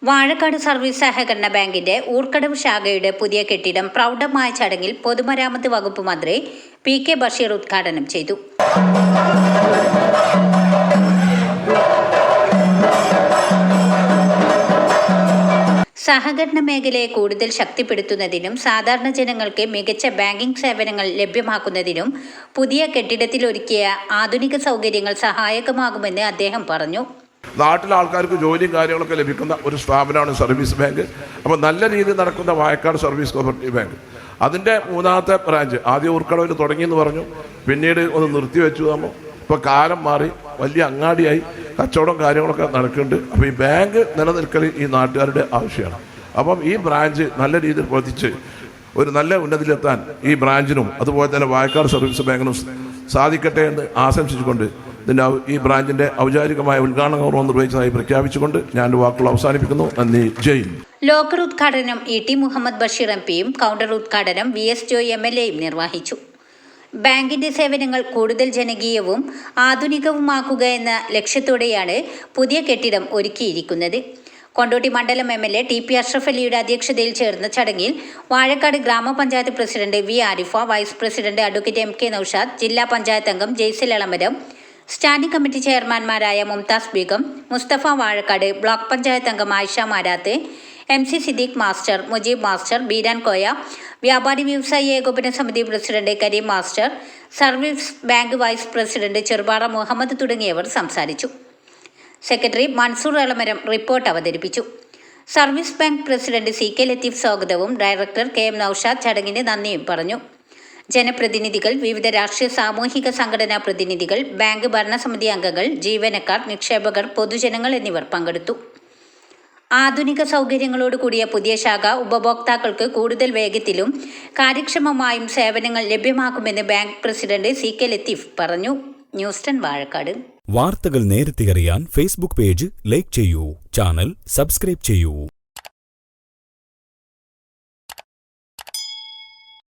Vazhakkad service സഹകരണ ബാങ്കിന്റെ ഊർക്കടവ് ശാഖയുടെ പുതിയ കെട്ടിടം പ്രൗഢമായ ചടങ്ങിൽ പൊതുമരാമത്ത് വകുപ്പ് മന്ത്രി പി.കെ. ബഷീർ ഉദ്ഘാടനം ചെയ്തു. സഹകരണ മേഖലയെ കൂടുതൽ ശക്തിപ്പെടുത്തുന്നതിനും സാധാരണ ജനങ്ങൾക്ക് മികച്ച ബാങ്കിംഗ് സേവനങ്ങൾ ലഭ്യമാക്കുന്നതിനും പുതിയ കെട്ടിടത്തിൽ ഒരുക്കിയ ആധുനിക സൗകര്യങ്ങൾ സഹായകമാകുമെന്ന് അദ്ദേഹം പറഞ്ഞു. നാട്ടിലെ ആൾക്കാർക്ക് ജോലിയും കാര്യങ്ങളൊക്കെ ലഭിക്കുന്ന ഒരു സ്ഥാപനമാണ് സർവീസ് ബാങ്ക്. അപ്പോൾ നല്ല രീതിയിൽ നടക്കുന്ന വാഴക്കാട് സർവീസ് കോഓപ്പറേറ്റീവ് ബാങ്ക്, അതിൻ്റെ മൂന്നാമത്തെ ബ്രാഞ്ച് ആദ്യം ഊർക്കടവിൽ തുടങ്ങിയെന്ന് പറഞ്ഞു, പിന്നീട് ഒന്ന് നിർത്തിവെച്ചു. നമ്മൾ ഇപ്പോൾ കാലം മാറി വലിയ അങ്ങാടിയായി കച്ചവടം കാര്യങ്ങളൊക്കെ നടക്കുന്നുണ്ട്. അപ്പോൾ ഈ ബാങ്ക് നിലനിൽക്കൽ ഈ നാട്ടുകാരുടെ ആവശ്യമാണ്. അപ്പം ഈ ബ്രാഞ്ച് നല്ല രീതിയിൽ പ്രവർത്തിച്ച് ഒരു നല്ല ഉന്നതിയിലെത്താൻ ഈ ബ്രാഞ്ചിനും അതുപോലെ തന്നെ വാഴക്കാട് സർവീസ് ബാങ്കിനും സാധിക്കട്ടെ എന്ന് ആശംസിച്ചുകൊണ്ട് ഈ ബ്രാഞ്ചിന്റെ ഔപചാരികമായ ഉദ്ഘാടനം നിർവഹിച്ചതായി പ്രഖ്യാപിച്ചുകൊണ്ട് ഞാൻ വാക്കുകൾ അവസാനിപ്പിക്കുന്നു. നന്ദി. ജയ്. ലോക്കർ ഉദ്ഘാടനം ഇ.ടി. മുഹമ്മദ് ബഷീർ എം.പിയും കൗണ്ടർ ഉദ്ഘാടനം വി.എസ്. ജോയ് എം.എൽ.എയും നിർവഹിച്ചു. ബാങ്കിന്റെ സേവനങ്ങൾ കൂടുതൽ ജനകീയവും ആധുനികവുമാക്കുക എന്ന ലക്ഷ്യത്തോടെയാണ് പുതിയ കെട്ടിടം ഒരുക്കിയിരിക്കുന്നത്. കൊണ്ടോട്ടി മണ്ഡലം എം.എൽ.എ. ടി.പി. അഷ്റഫ് അലിയുടെ അധ്യക്ഷതയിൽ ചേർന്ന ചടങ്ങിൽ Vazhakkad grama panchayat president V. Arifa, vice president advocate M K. Noushad, ജില്ലാ പഞ്ചായത്ത് അംഗം ജയ്സൽ എളമരം, സ്റ്റാൻഡിംഗ് കമ്മിറ്റി ചെയർമാൻമാരായ മുംതാസ് ബീഗം, മുസ്തഫ വാഴക്കാട്, ബ്ലോക്ക് പഞ്ചായത്ത് അംഗം Ayisha Marath, M C. Siddique master, Mujeeb master, Beeran Koya, വ്യാപാരി വ്യവസായി ഏകോപന സമിതി president Kareem master, service bank vice president Cherupara Muhammad തുടങ്ങിയവർ സംസാരിച്ചു. സെക്രട്ടറി മൻസൂർ എളമരം റിപ്പോർട്ട് അവതരിപ്പിച്ചു. Service bank president C K. Latheef സ്വാഗതവും ഡയറക്ടർ കെ.എം. നൌഷാദ് ചടങ്ങിന് നന്ദിയും പറഞ്ഞു. ജനപ്രതിനിധികൾ, വിവിധ രാഷ്ട്രീയ സാമൂഹിക സംഘടനാ പ്രതിനിധികൾ, ബാങ്ക് ഭരണസമിതി അംഗങ്ങൾ, ജീവനക്കാർ, നിക്ഷേപകർ, പൊതുജനങ്ങൾ എന്നിവർ പങ്കെടുത്തു. ആധുനിക സൗകര്യങ്ങളോട് കൂടിയ പുതിയ ശാഖ ഉപഭോക്താക്കൾക്ക് കൂടുതൽ വേഗത്തിലും കാര്യക്ഷമമായും സേവനങ്ങൾ ലഭ്യമാക്കുമെന്ന് ബാങ്ക് പ്രസിഡന്റ് സി.കെ. ലത്തീഫ് പറഞ്ഞു. ന്യൂസ് 10 വാഴക്കാട്. വാർത്തകൾ നേരത്തെ അറിയാൻ ഫേസ്ബുക്ക് പേജ് ലൈക്ക് ചെയ്യൂ, ചാനൽ സബ്സ്ക്രൈബ് ചെയ്യൂ.